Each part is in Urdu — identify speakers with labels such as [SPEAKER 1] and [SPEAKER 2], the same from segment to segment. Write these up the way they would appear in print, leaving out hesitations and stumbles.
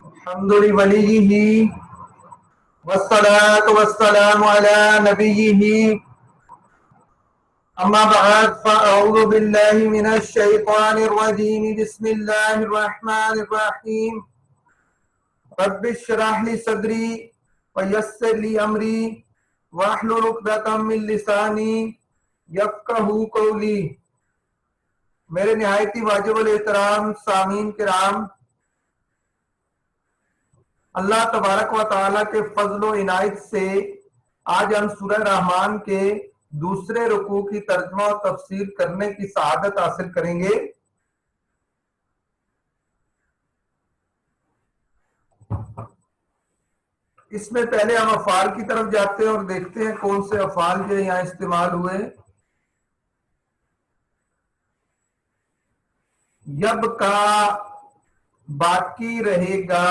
[SPEAKER 1] الحمد لوليه والصلاة والسلام على نبيه أما بعد فأعوذ بالله من الشيطان الرجيم بسم الله الرحمن الرحيم رب اشرح لي صدري ويسر لي أمري واحلل عقدة من لساني يفقهوا قولي۔ میرے نہایتی واجب الاحترام سامعین کرام، اللہ تبارک و تعالیٰ کے فضل و عنایت سے آج ہم سورہ رحمان کے دوسرے رکوع کی ترجمہ و تفسیر کرنے کی سعادت حاصل کریں گے۔ اس میں پہلے ہم افعال کی طرف جاتے ہیں اور دیکھتے ہیں کون سے افعال جو یہاں استعمال ہوئے۔ یب کا باقی رہے گا،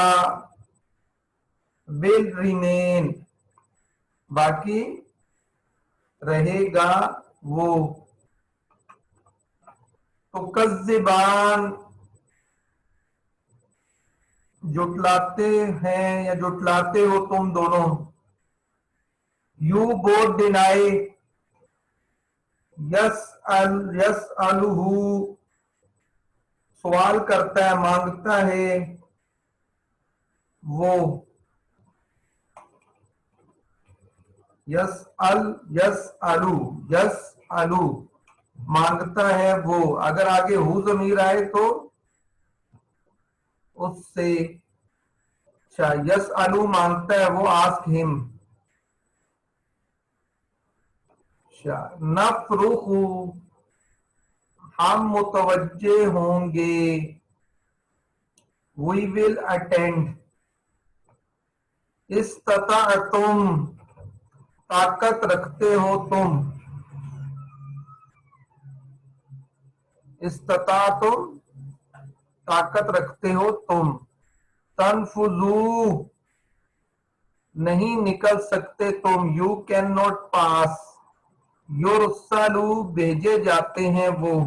[SPEAKER 1] will remain باقی رہے گا وہ۔ تکذبان جٹلاتے ہیں یا جٹلاتے ہو تم دونوں۔ یو بوتھ ڈینائی، یسألہ سوال کرتا ہے مانگتا ہے وہ۔ یسألو مانگتا ہے وہ، اگر آگے ہو ضمیر آئے تو اس سے اچھا یسألو مانگتا ہے وہ، آسک ہم۔ اچھا نفرخ ہم متوجہ ہوں گے، we will attend۔ استطعتم طاقت رکھتے ہو تم، استطعتم طاقت رکھتے ہو تم۔ تنفذو نہیں نکل سکتے تم، یو کین ناٹ پاس۔ یرسلو بھیجے جاتے ہیں وہ۔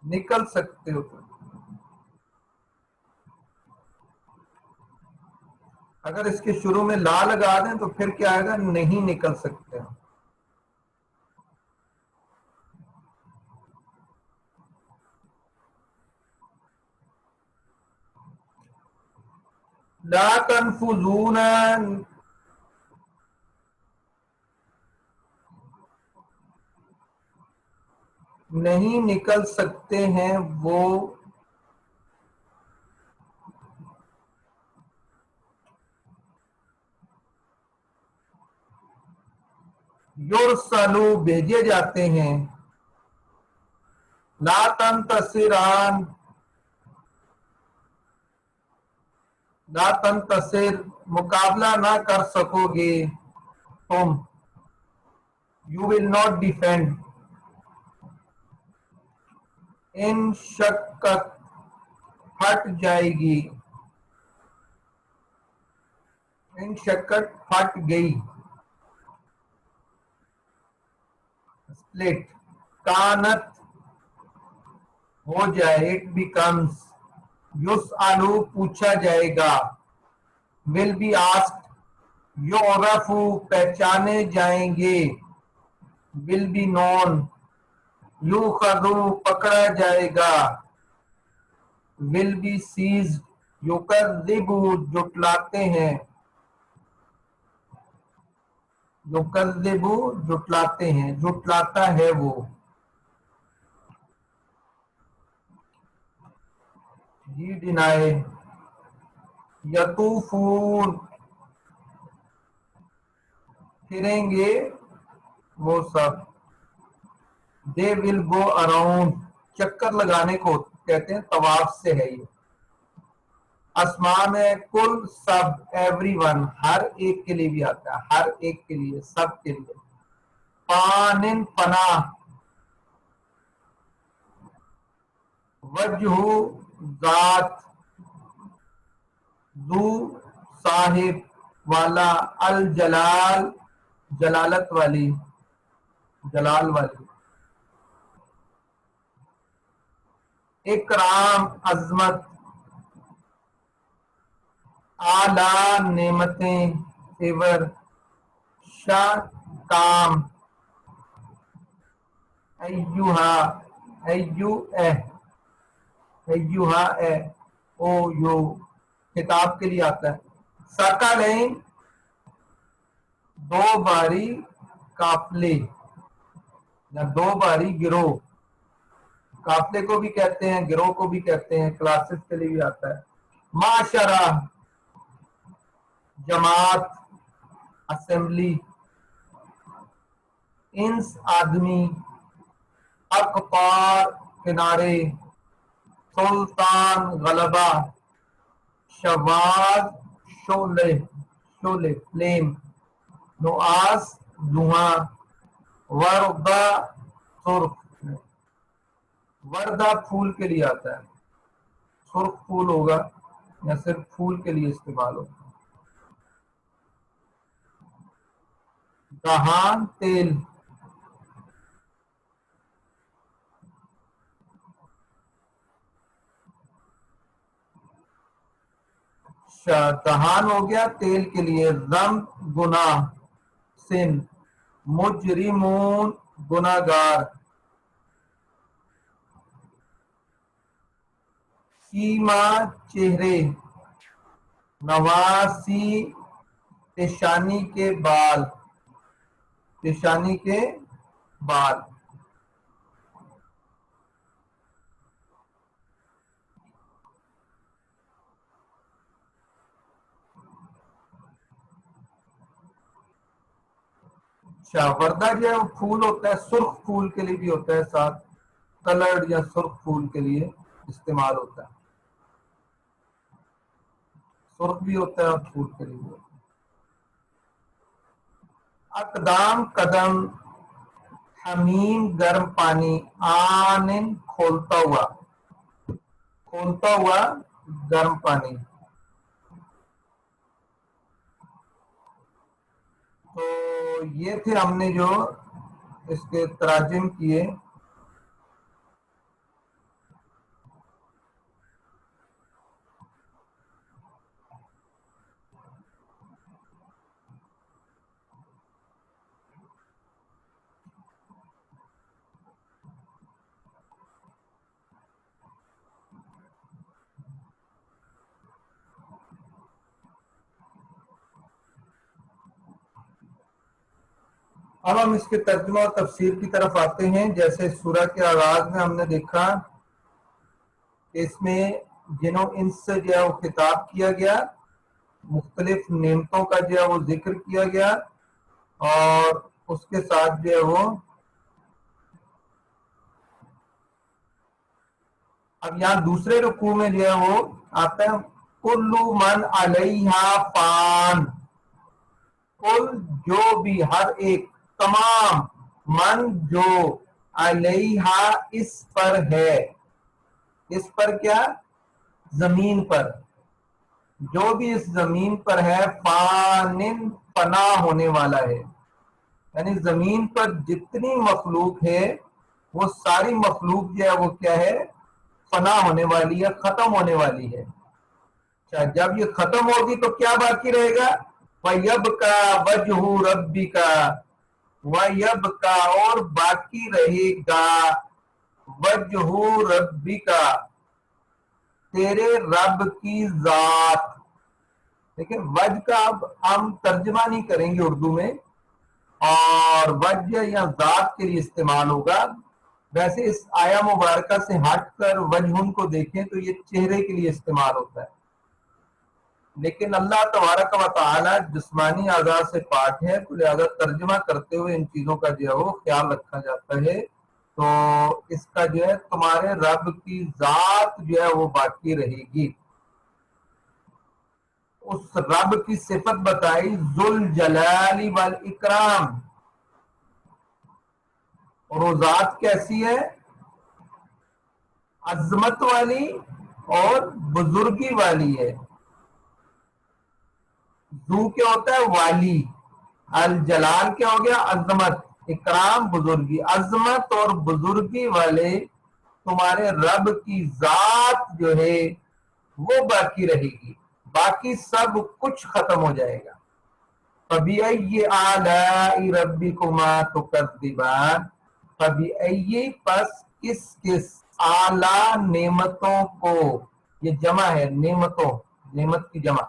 [SPEAKER 1] نکل سکتے ہو تم، اگر اس کے شروع میں لا لگا دیں تو پھر کیا آئے گا؟ نہیں نکل سکتے۔ لا تنفذون نہیں نکل سکتے ہیں وہ۔ یرسلو بھیجے جاتے ہیں۔ لا تنتصران لا تنتصر مقابلہ نہ کر سکو گے تم، یو ول ناٹ ڈیفینڈ۔ ان شکت پھٹ جائے گی، ان شکت پھٹ گئی، split۔ کانت ہو جائے، it becomes۔ یسألو پوچھا جائے گا، will be asked۔ یعرف پہچانے جائیں گے، will be known۔ یؤخذ پکڑا جائے گا، will be seized۔ یکذب جٹلاتے ہیں، یکذب جٹلاتے ہیں، جٹلاتا ہے وہ۔ جی ڈینائے۔ یطوفون پھریں گے وہ سب۔ دے ول گو اراؤنڈ چکر لگانے کو کہتے ہیں، طواف سے ہے یہ۔ اسماء میں کل سب، ایوری ون ہر ایک کے لیے بھی آتا ہے، ہر ایک کے لیے، سب کے لیے۔ پانن پناہ، وجہ ذات، ذو صاحب والا، الجلال جلالت والی، جلال والی۔ اکرام عظمت، اعلی نعمتیں فیور، شاہ کام، ایوہا ایو اے ایوہا اے او یو خطاب کے لیے آتا ہے. ثقلین دو باری قافلے یا دو باری گروہ، قافلے کو بھی کہتے ہیں گروہ کو بھی کہتے ہیں، کلاسز کے لیے بھی آتا ہے. معاشرہ جماعت اسمبلی، انس آدمی، اقطار کنارے، سلطان غلبہ، شواذ شعلے شعلے فلیم، نعاس دھواں، وردہ سرخ، وردہ پھول کے لیے آتا ہے، سرخ پھول ہوگا یا صرف پھول کے لیے استعمال ہوگا. دہان تیل، دہان ہو گیا تیل کے لیے. ذنب گناہ، سن، مجرمون گناہگار، سیما چہرے، نواسی پیشانی کے بال، پیشانی کے بال. اچھا وردہ جو ہے وہ پھول ہوتا ہے، سرخ پھول کے لیے بھی ہوتا ہے، ساتھ کلرڈ یا سرخ پھول کے لیے استعمال ہوتا ہے، سرخ بھی ہوتا ہے اور پھول کے لیے بھی ہوتا ہے. اقدام قدم، حمیم گرم پانی، آنن کھولتا ہوا، کھولتا ہوا گرم پانی. تو یہ تھے ہم نے جو اس کے تراجم کیے. اب ہم اس کے ترجمہ اور تفسیر کی طرف آتے ہیں. جیسے سورہ کے آغاز میں ہم نے دیکھا کہ اس میں جنوں انس سے جو ہے وہ خطاب کیا گیا، مختلف نعمتوں کا جو ہے وہ ذکر کیا گیا، اور اس کے ساتھ جو ہے وہ اب یہاں دوسرے رکوع میں جو ہے وہ آتا ہے کلو من علیہا فان، کل جو بھی، ہر ایک، تمام، من جو، علیہا اس پر ہے، اس پر کیا، زمین پر، جو بھی اس زمین پر ہے، فانن فنا ہونے والا ہے. یعنی زمین پر جتنی مخلوق ہے وہ ساری مخلوق جو ہے وہ کیا ہے، فنا ہونے والی ہے، ختم ہونے والی ہے. اچھا جب یہ ختم ہوگی تو کیا باقی رہے گا، وَيَبْقَى وَجْهُ رَبِّكَ، وَيَبْقَى اور باقی رہے گا، وَجْهُ رَبِّكَ تیرے رب کی ذات. دیکھیں وجہ کا اب ہم ترجمہ نہیں کریں گے اردو میں، اور وجہ یا ذات کے لیے استعمال ہوگا. ویسے اس آیا مبارکہ سے ہٹ کر وجہن کو دیکھیں تو یہ چہرے کے لیے استعمال ہوتا ہے، لیکن اللہ تبارک و تعالی جسمانی اعضاء سے پاک ہے، تو لہذا ترجمہ کرتے ہوئے ان چیزوں کا جو ہے وہ خیال رکھا جاتا ہے. تو اس کا جو ہے تمہارے رب کی ذات جو ہے وہ باقی رہے گی. اس رب کی صفت بتائی ذل جلال والاکرام، اور وہ ذات کیسی ہے، عظمت والی اور بزرگی والی ہے. ذو کیا ہوتا ہے، والی، الجلال کیا ہو گیا، عظمت، اکرام بزرگی، عظمت اور بزرگی والے تمہارے رب کی ذات جو ہے وہ باقی رہے گی، باقی سب کچھ ختم ہو جائے گا۔ فَبِأَيِّ آلَاءِ رَبِّكُمَا تُكَذِّبَانِ، فَبِأَيِّ پس کس اعلیٰ نعمتوں کو، یہ جمع ہے نعمتوں، نعمت کی جمع،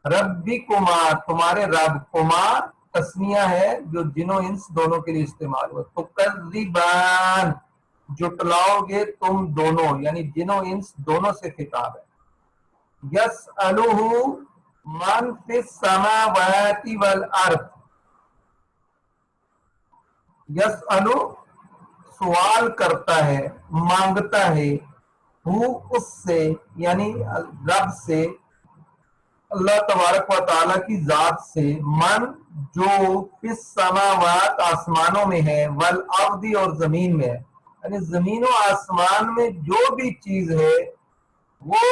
[SPEAKER 1] ربکما تمہارے رب، کما تسنیہ ہے جو جنوں انس دونوں کے لیے استعمال ہوا، تکذبان جٹلاؤ گے تم دونوں، یعنی جنوں انس دونوں سے خطاب ہے۔ یسألہ من فی السماوات والارض، یسألو سوال کرتا ہے، مانگتا ہے، ہو اس سے یعنی رب سے، اللہ تبارک و تعالیٰ کی ذات سے، من جو فی السماوات آسمانوں میں ہے، والارض اور زمین میں ہے، یعنی زمین و آسمان میں جو بھی چیز ہے وہ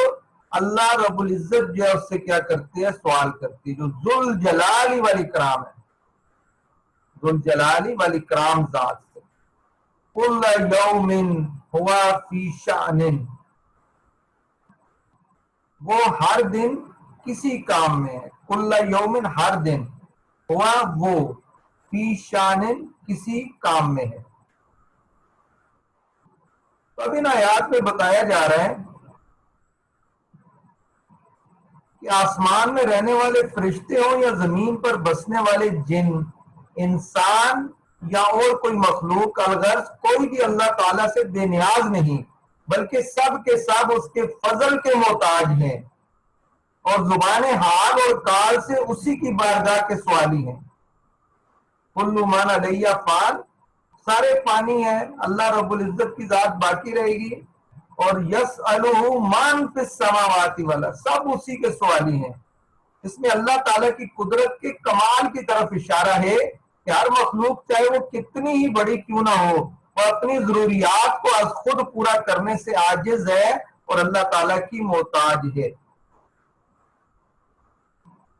[SPEAKER 1] اللہ رب العزت جو ہے اس سے کیا کرتے ہیں، سوال کرتے ہیں، جو ذوالجلال والاکرام ہے، ذوالجلال والاکرام ذات سے۔ کل یوم ہوا فی شأن، وہ ہر دن کسی کام میں ہے، کل یوم ہر دن، ہوا وہ، فی شأن کسی کام میں ہے۔ تو اب ان آیات میں بتایا جا رہا ہے کہ آسمان میں رہنے والے فرشتے ہوں یا زمین پر بسنے والے جن، انسان یا اور کوئی مخلوق، الغرض کوئی بھی اللہ تعالیٰ سے بے نیاز نہیں، بلکہ سب کے سب اس کے فضل کے محتاج ہیں، اور زبان حال اور کال سے اسی کی بارگاہ کے سوالی ہیں۔ کل من علیہ فان، سارے فانی ہیں، اللہ رب العزت کی ذات باقی رہے گی، اور یسألہ من فی السماوات والارض، سب اسی کے سوالی ہیں۔ اس میں اللہ تعالیٰ کی قدرت کے کمال کی طرف اشارہ ہے کہ ہر مخلوق چاہے وہ کتنی ہی بڑی کیوں نہ ہو، وہ اپنی ضروریات کو از خود پورا کرنے سے عاجز ہے اور اللہ تعالیٰ کی محتاج ہے۔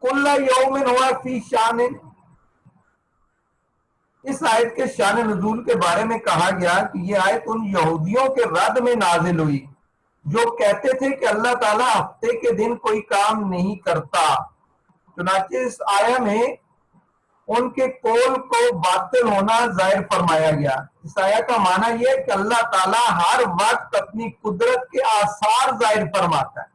[SPEAKER 1] کل یوم ہوا فی شان، اس آیت کے شان نزول کے بارے میں کہا گیا کہ یہ آیت ان یہودیوں کے رد میں نازل ہوئی جو کہتے تھے کہ اللہ تعالیٰ ہفتے کے دن کوئی کام نہیں کرتا۔ چنانچہ اس آیہ میں ان کے قول کو باطل ہونا ظاہر فرمایا گیا۔ اس آیہ کا معنی یہ ہے کہ اللہ تعالیٰ ہر وقت اپنی قدرت کے آثار ظاہر فرماتا ہے،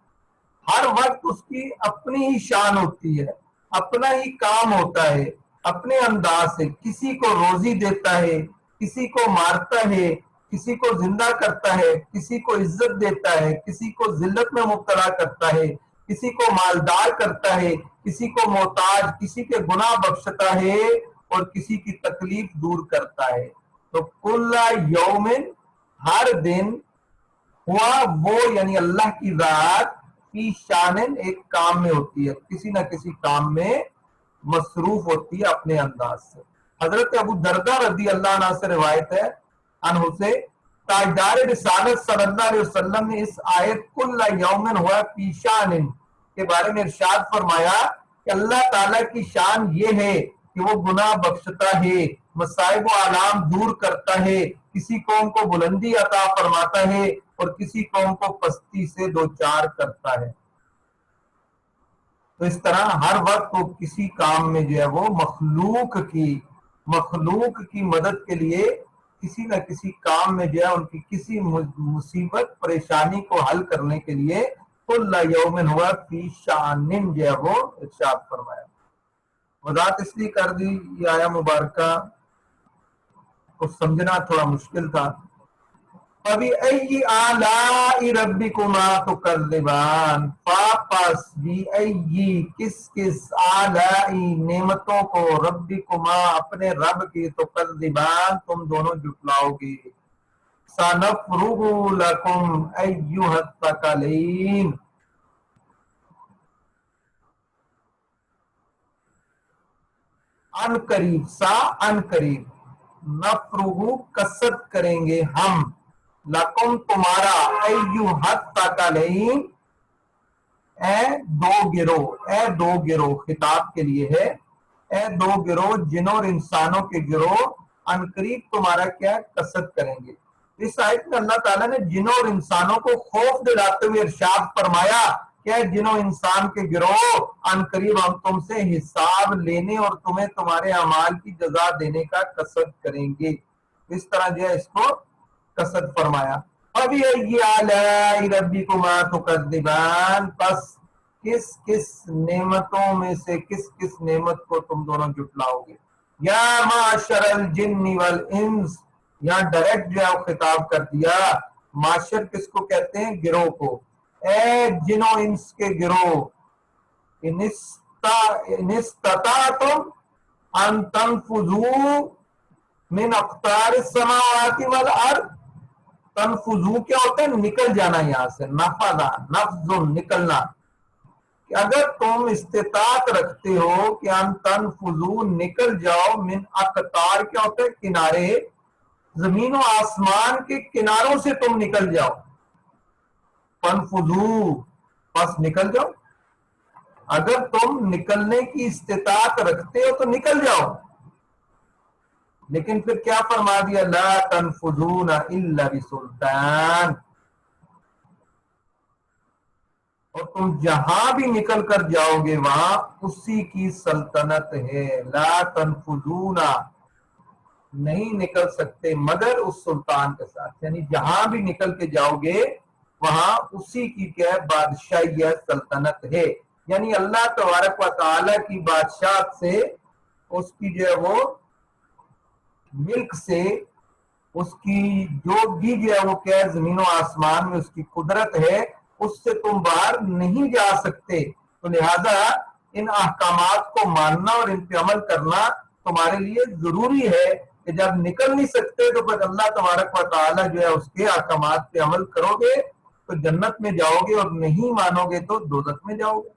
[SPEAKER 1] ہر وقت اس کی اپنی ہی شان ہوتی ہے، اپنا ہی کام ہوتا ہے، اپنے انداز سے کسی کو روزی دیتا ہے، کسی کو مارتا ہے، کسی کو زندہ کرتا ہے، کسی کو عزت دیتا ہے، کسی کو ذلت میں مبتلا کرتا ہے، کسی کو مالدار کرتا ہے، کسی کو محتاج، کسی کے گناہ بخشتا ہے اور کسی کی تکلیف دور کرتا ہے۔ تو کل یومن ہر دن، ہوا وہ یعنی اللہ کی ذات، فی شانن ایک کام میں ہوتی ہے، کسی نہ کسی کام میں مصروف ہوتی ہے اپنے انداز سے۔ حضرت ابو دردہ رضی اللہ عنہ سے روایت ہے عنہ سے، تاجدار رسالت صلی اللہ علیہ وسلم نے اس آیت کل یومن ہوا فی شانن کے بارے میں ارشاد فرمایا کہ اللہ تعالیٰ کی شان یہ ہے کہ وہ گناہ بخشتا ہے، مصائب و آلام دور کرتا ہے، کسی قوم کو بلندی عطا فرماتا ہے اور کسی قوم کو پستی سے دوچار کرتا ہے۔ تو اس طرح ہر وقت وہ کسی کام میں جو ہے وہ مخلوق کی مدد کے لیے کسی نہ کسی کام میں جو ہے ان کی کسی مصیبت پریشانی کو حل کرنے کے لیے کل یومن ہوا فی شانن جو ہے وہ ارشاد فرمایا۔ وضاحت اس لیے کر دی، یہ آیا مبارکہ کو سمجھنا تھوڑا مشکل تھا۔ فَبِأَيِّ آلَاءِ رَبِّكُمَا تُكَذِّبَانِ، پس بِأَيِّ کس آلائی نعمتوں کو، ربکما اپنے رب کی، تُكَذِّبَانِ تم دونوں جھٹلاؤ گے۔ سَنَفْرُغُ لَكُمْ أَيُّهَ الثَّقَلَيْنِ، ان قریب نفرغو کسرت کریں گے ہم، لکم تمہارا، ایوہ الثقلین اے دو گروہ خطاب کے لیے ہے، اے دو گروہ جنوں اور انسانوں کے گروہ، ان قریب تمہارا کیا کسرت کریں گے۔ اس آیت میں اللہ تعالیٰ نے جنوں اور انسانوں کو خوف دلاتے ہوئے ارشاد فرمایا کہ جنوں انسان کے گروہ ان قریب ہم تم سے حساب لینے اور تمہیں تمہارے اعمال کی جزا دینے کا قصد کریں گے. اس طرح جو ہے اس کو قصد فرمایا. فَبِأَيِّ آلَاءِ رَبِّكُمَا تُكَذِّبَانِ پس کس کس نعمتوں میں سے کس کس نعمت کو تم دونوں جھٹلاؤ گے. یا معاشر الجن والانس یہاں ڈائریکٹ جو ہے وہ خطاب کر دیا. معاشر کس کو کہتے ہیں؟ گروہ کو. اے جنوں انس کے گروہ ان استطعتم ان تنفذوا من اقطار السماوات والارض. تنفذو کیا ہوتا ہے؟ نکل جانا یہاں سے. نفذا نفذ نکلنا. کہ اگر تم استطاعت رکھتے ہو کہ ان تنفذو نکل جاؤ من اقطار کیا ہوتا ہے؟ کنارے. زمین و آسمان کے کناروں سے تم نکل جاؤ. تنفذو بس نکل جاؤ. اگر تم نکلنے کی استطاعت رکھتے ہو تو نکل جاؤ. لیکن پھر کیا فرما دیا؟ لا تنفذون الا بسلطان. اور تم جہاں بھی نکل کر جاؤ گے وہاں اسی کی سلطنت ہے. لا تنفذون نہیں نکل سکتے مگر اس سلطان کے ساتھ. یعنی جہاں بھی نکل کے جاؤ گے وہاں اسی کی کیا ہے؟ بادشاہی ہے، سلطنت ہے. یعنی اللہ تبارک و تعالی کی بادشاہت سے، اس کی جو ہے وہ ملک سے، اس کی جو بھی جو ہے وہ کیا ہے زمین و آسمان میں اس کی قدرت ہے، اس سے تم باہر نہیں جا سکتے. تو لہذا ان احکامات کو ماننا اور ان پہ عمل کرنا تمہارے لیے ضروری ہے کہ جب نکل نہیں سکتے تو پھر اللہ تبارک و تعالی جو ہے اس کے احکامات پہ عمل کرو گے تو جنت میں جاؤ گے، اور نہیں مانو گے تو دوزخ میں جاؤ گے.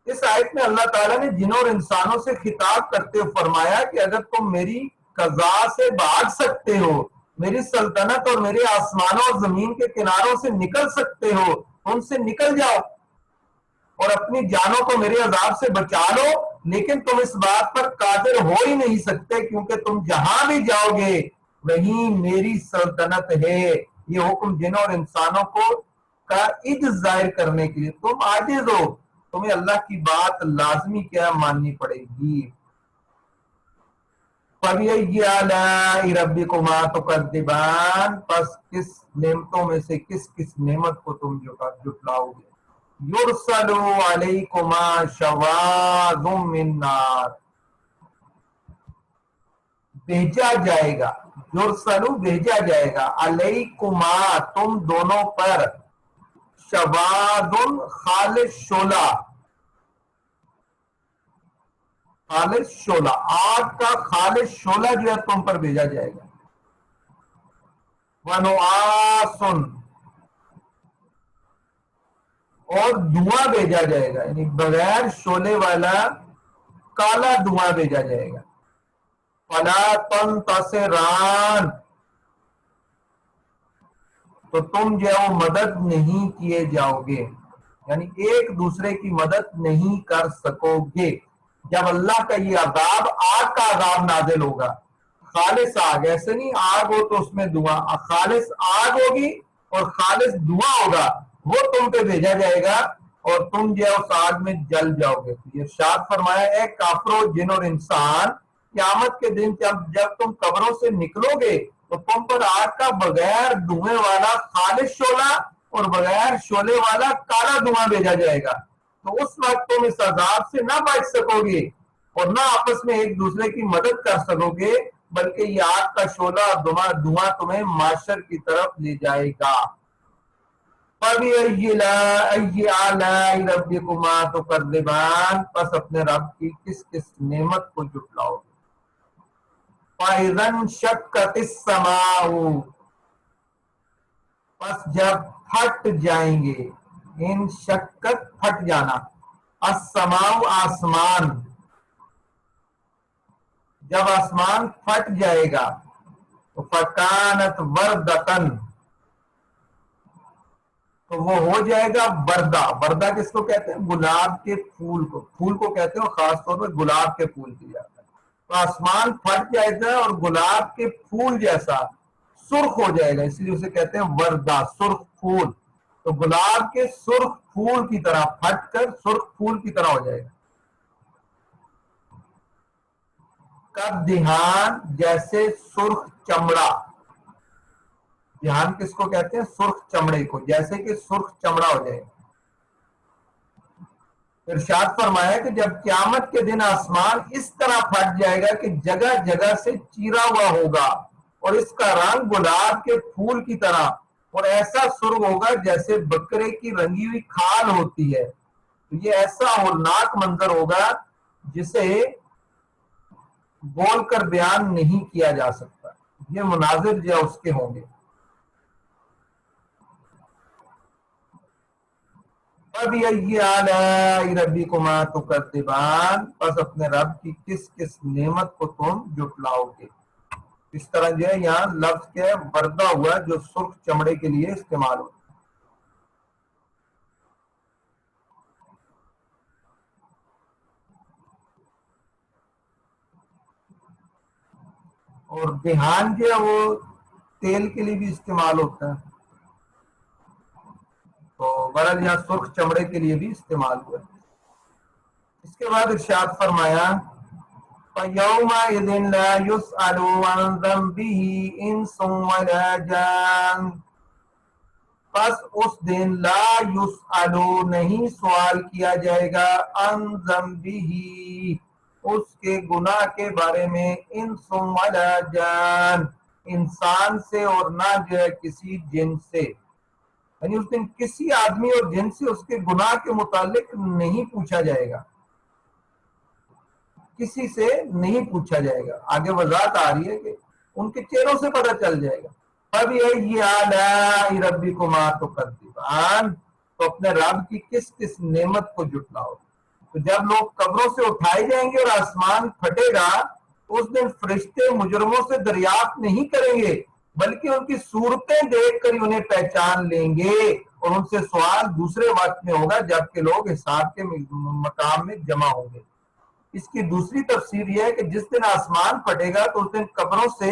[SPEAKER 1] اس آیت میں اللہ تعالیٰ نے جنوں اور انسانوں سے خطاب کرتے ہوئے فرمایا کہ اگر تم میری قضا سے بھاگ سکتے ہو، میری سلطنت اور میرے آسمانوں اور زمین کے کناروں سے نکل سکتے ہو، ان سے نکل جاؤ اور اپنی جانوں کو میرے عذاب سے بچا لو. لیکن تم اس بات پر قادر ہو ہی نہیں سکتے کیونکہ تم جہاں بھی جاؤ گے وہیں میری سلطنت ہے. یہ حکم جنوں اور انسانوں کو کا عجز ظاہر کرنے کے لیے. تم عاجز ہو، تمہیں اللہ کی بات لازمی کیا ماننی پڑے گی. فَبِأَيِّ آلَاءِ رَبِّكُمَا تُكَذِّبَانِ پس کس نعمتوں میں سے کس کس نعمت کو تم جھٹلاؤ گے. یُرْسَلُ عَلَيْكُمَا شَوَاظٌ مِّن نَّارٍ بھیجا جائے گا. یُرْسَلُ بھیجا جائے گا. عَلَيْكُمَا تم دونوں پر. شَوَاظٌ خالص شعلہ. خالص شعلہ آگ کا خالص شعلہ جو ہے تم پر بھیجا جائے گا. وَنُعَاسٌ اور دھواں بھیجا جائے گا. یعنی بغیر شعلے والا کالا دھواں بھیجا جائے گا. فَلَا تَنْتَصِرَانِ تو تم جو ہے وہ مدد نہیں کیے جاؤ گے. یعنی ایک دوسرے کی مدد نہیں کر سکو گے. جب اللہ کا یہ عذاب آگ کا عذاب نازل ہوگا، خالص آگ، ایسے نہیں آگ ہو تو اس میں دھواں، خالص آگ ہوگی اور خالص دھواں ہوگا، وہ تم پہ بھیجا جائے گا اور تم جو ہے اس آگ میں جل جاؤ گے. یہ ارشاد فرمایا ہے کافرو جن اور انسان قیامت کے دن جب تم قبروں سے نکلو گے تو تم پر آگ کا بغیر دھوئیں والا خالص شعلہ اور بغیر شعلے والا کالا دھواں بھیجا جائے گا. تو اس وقت تم اس عذاب سے نہ بچ سکو گے اور نہ آپس میں ایک دوسرے کی مدد کر سکو گے، بلکہ یہ آگ کا شعلہ دھواں تمہیں معاشر کی طرف لے جائے گا. فَبِأَيِّ آلَاءِ رَبِّكُمَا تُكَذِّبَانِ پس اپنے رب کی کس کس نعمت کو جھٹلاؤ گے. فَإِذَا انشَقَّتِ السَّمَاءُ پس جب پھٹ جائیں گے. انشقت پھٹ جانا، السماء آسمان، جب آسمان پھٹ جائے گا تو فَكَانَتْ وَرْدَةً تو وہ ہو جائے گا بردہ. بردہ کس کو کہتے ہیں؟ گلاب کے پھول کو. پھول کو کہتے ہیں خاص طور پر گلاب کے پھول کی جاتا ہے. تو آسمان پھٹ جائے گا اور گلاب کے پھول جیسا سرخ ہو جائے گا، اس لیے اسے کہتے ہیں وردہ، سرخ پھول. تو گلاب کے سرخ پھول کی طرح پھٹ کر سرخ پھول کی طرح ہو جائے گا. کب دھیان، جیسے سرخ چمڑا. دھیان کس کو کہتے ہیں؟ سرخ چمڑے کو، جیسے کہ سرخ چمڑا ہو جائے گا. ارشاد فرمایا کہ جب قیامت کے دن آسمان اس طرح پھٹ جائے گا کہ جگہ جگہ سے چیرا ہوا ہوگا، اور اس کا رنگ گلاب کے پھول کی طرح اور ایسا سرخ ہوگا جیسے بکرے کی رنگی ہوئی کھال ہوتی ہے. یہ ایسا ہولناک منظر ہوگا جسے بول کر بیان نہیں کیا جا سکتا. یہ مناظر جو اس کے ہوں گے. فَبِأَيِّ آلَاءِ رَبِّكُمَا تُكَذِّبَانِ، پس اپنے رب کی کس کس نعمت کو تم جھٹلاؤ گے. اس طرح جو ہے یہاں لفظ کے وردہ ہوا جو سرخ چمڑے کے لیے استعمال ہوتا ہے. اور دھیان جو ہے وہ تیل کے لیے بھی استعمال ہوتا ہے، تو برحال یہاں سرخ چمڑے کے لیے بھی استعمال ہوا ہے. اس کے بعد ارشاد فرمایا فَيَوْمَئِذٍ لَا يُسْأَلُ عَنْ ذَنبِهِ إِنسٌ وَلَا جَانٌ، پس اس دن لا یسألو نہیں سوال کیا جائے گا عن ذنبہ اس کے گناہ کے بارے میں، انس ولا جان انسان سے اور نہ جو ہے کسی جن سے. یعنی اس دن کسی آدمی اور جن سے اس کے گناہ کے متعلق نہیں پوچھا جائے گا، کسی سے نہیں پوچھا جائے گا. آگے وضاحت آ رہی ہے کہ ان کے چہروں سے پتہ چل جائے گا. فَبِأَيِّ آلَاءِ رَبِّكُمَا تُكَذِّبَانِ، تو اپنے رب کی کس کس نعمت کو جھٹلاؤ. تو جب لوگ قبروں سے اٹھائے جائیں گے اور آسمان پھٹے گا، اس دن فرشتے مجرموں سے دریافت نہیں کریں گے، بلکہ ان کی صورتیں دیکھ کر انہیں پہچان لیں گے، اور ان سے سوال دوسرے وقت میں ہوگا جبکہ لوگ حساب کے مقام میں جمع ہوں گے. اس کی دوسری تفسیر یہ ہے کہ جس دن آسمان پھٹے گا تو اس دن قبروں سے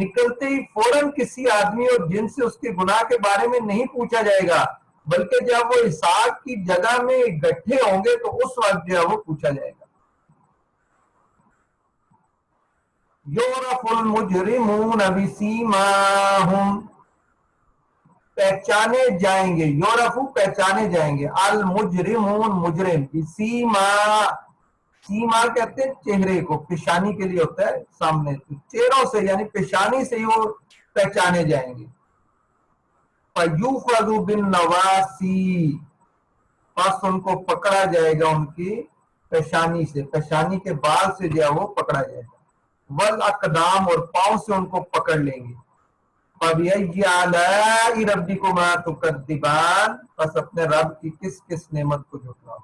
[SPEAKER 1] نکلتے ہی فوراً کسی آدمی اور جن سے اس کے گناہ کے بارے میں نہیں پوچھا جائے گا، بلکہ جب وہ حساب کی جگہ میں اکٹھے ہوں گے تو اس وقت جو ہے وہ پوچھا جائے گا. یعرف المجرمون بسیماہم، پہچانے جائیں گے، یعرف پہچانے جائیں گے، المجرمون مجرم، بسیما، سیما کہتے ہیں چہرے کو، پیشانی کے لیے ہوتا ہے سامنے، چہروں سے یعنی پیشانی سے ہی وہ پہچانے جائیں گے. فَيُؤْخَذُ بِالنَّوَاصِي، پس ان کو پکڑا جائے گا ان کی پیشانی سے، پیشانی کے بال سے جو ہے وہ پکڑا جائے گا. والاقدام، اور پاؤں سے ان کو پکڑ لیں گے. فَبِأَيِّ آلَاءِ رَبِّكُمَا تُكَذِّبَانِ، پس اپنے رب کی کس کس نعمت کو جھٹلاؤ.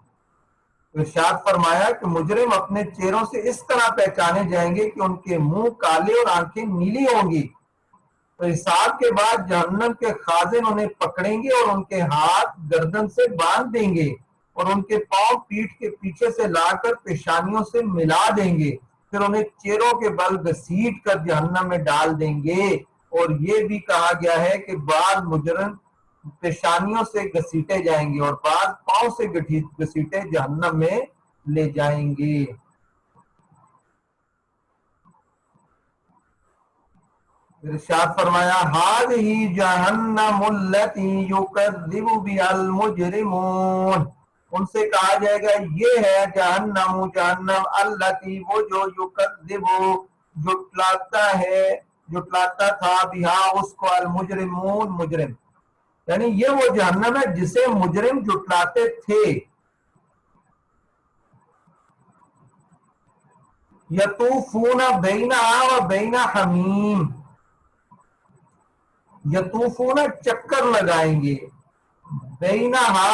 [SPEAKER 1] ارشاد فرمایا کہ مجرم اپنے چہروں سے اس طرح پہچانے جائیں گے کہ ان کے منہ کالے اور آنکھیں نیلی ہوں گی. تو حساب کے بعد جہنم کے خازن انہیں پکڑیں گے اور ان کے ہاتھ گردن سے باندھ دیں گے اور ان کے پاؤں پیٹھ کے پیچھے سے لا کر پیشانیوں سے ملا دیں گے، پھر انہیں چہروں کے بل گھسیٹ کر جہنم میں ڈال دیں گے. اور یہ بھی کہا گیا ہے کہ بعض مجرم پیشانیوں سے گھسیٹے جائیں گے اور بعض پاؤں سے گھسیٹے جہنم میں لے جائیں گے. ارشاد فرمایا ہذہ جہنم التی یکذب بہا المجرمون، ان سے کہا جائے گا یہ ہے جہنم، جہنم التی وہ جو یکذب جھٹلاتا ہے، جھٹلاتا تھا بہا اس کو المجرمون مجرم، یعنی یہ وہ جہنم ہے جسے مجرم جھٹلاتے تھے. یطوفون بینہا و بین حمیم، یطوفون چکر لگائیں گے، بینہا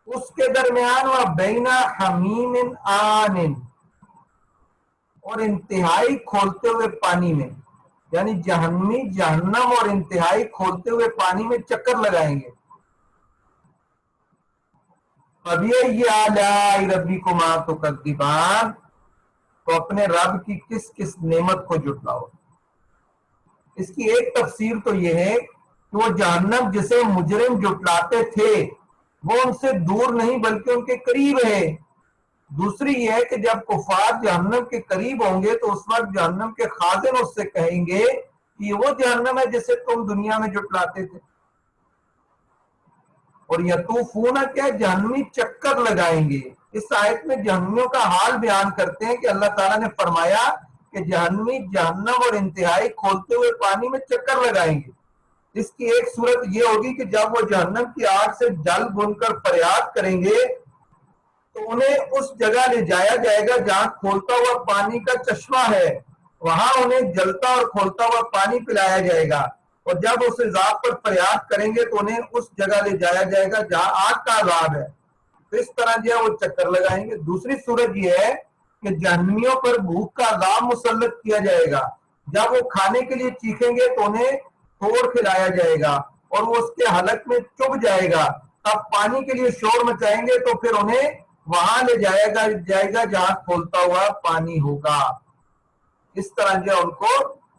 [SPEAKER 1] اس کے درمیان، و بین حمیم آن اور انتہائی کھولتے ہوئے پانی میں، یعنی جہنمی جہنم اور انتہائی کھولتے ہوئے پانی میں چکر لگائیں گے. فَبِأَيِّ آلَاءِ رَبِّكُمَا تُكَذِّبَانِ، تو اپنے رب کی کس کس نعمت کو جھٹلاؤ. اس کی ایک تفسیر تو یہ ہے کہ وہ جہنم جسے مجرم جٹلاتے تھے وہ ان سے دور نہیں بلکہ ان کے قریب ہے. دوسری یہ ہے کہ جب کفار جہنم کے قریب ہوں گے تو اس وقت جہنم کے خازن اس سے کہیں گے کہ یہ وہ جہنم ہے جسے تم دنیا میں جٹلاتے تھے. اور یطوفون کیا جہنمی چکر لگائیں گے. اس آیت میں جہنمیوں کا حال بیان کرتے ہیں کہ اللہ تعالیٰ نے فرمایا کہ جہنمی جہنم اور انتہائی کھولتے ہوئے پانی میں چکر لگائیں گے. اس کی ایک صورت یہ ہوگی کہ جب وہ جہنم کی آگ سے جل بن کر فریاد کریں گے تو انہیں اس جگہ لے جایا جائے گا جہاں کھولتا ہوا پانی کا چشمہ ہے. وہاں انہیں جلتا اور کھولتا ہوا پانی پلایا جائے گا. اور جب اس عذاب پر فریاد کریں گے تو انہیں اس جگہ لے جایا جائے گا جہاں آگ کا عذاب ہے. تو اس طرح جو ہے وہ چکر لگائیں گے. دوسری صورت یہ ہے کہ جہنمیوں پر بھوک کا عذاب مسلط کیا جائے گا. جب وہ کھانے کے لیے چیخیں گے تو انہیں توڑ کھلایا جائے گا اور وہ اس کے حلق میں چبھ جائے گا. تب پانی کے لیے شور مچائیں گے تو پھر انہیں وہاں لے جائے گا جہاں کھولتا ہوا پانی ہوگا. اس طرح جو ان کو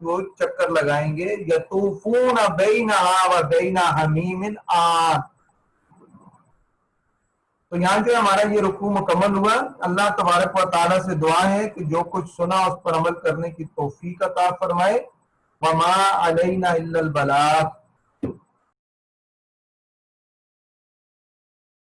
[SPEAKER 1] وہ چکر لگائیں گے. یطوفون بینہا و بین حمیم آن. تو یہاں جو ہمارا یہ رکوع مکمل ہوا. اللہ تبارک و تعالیٰ سے دعا ہے کہ جو کچھ سنا اس پر عمل کرنے کی توفیق عطا فرمائے. وما علینا الا البلاغ.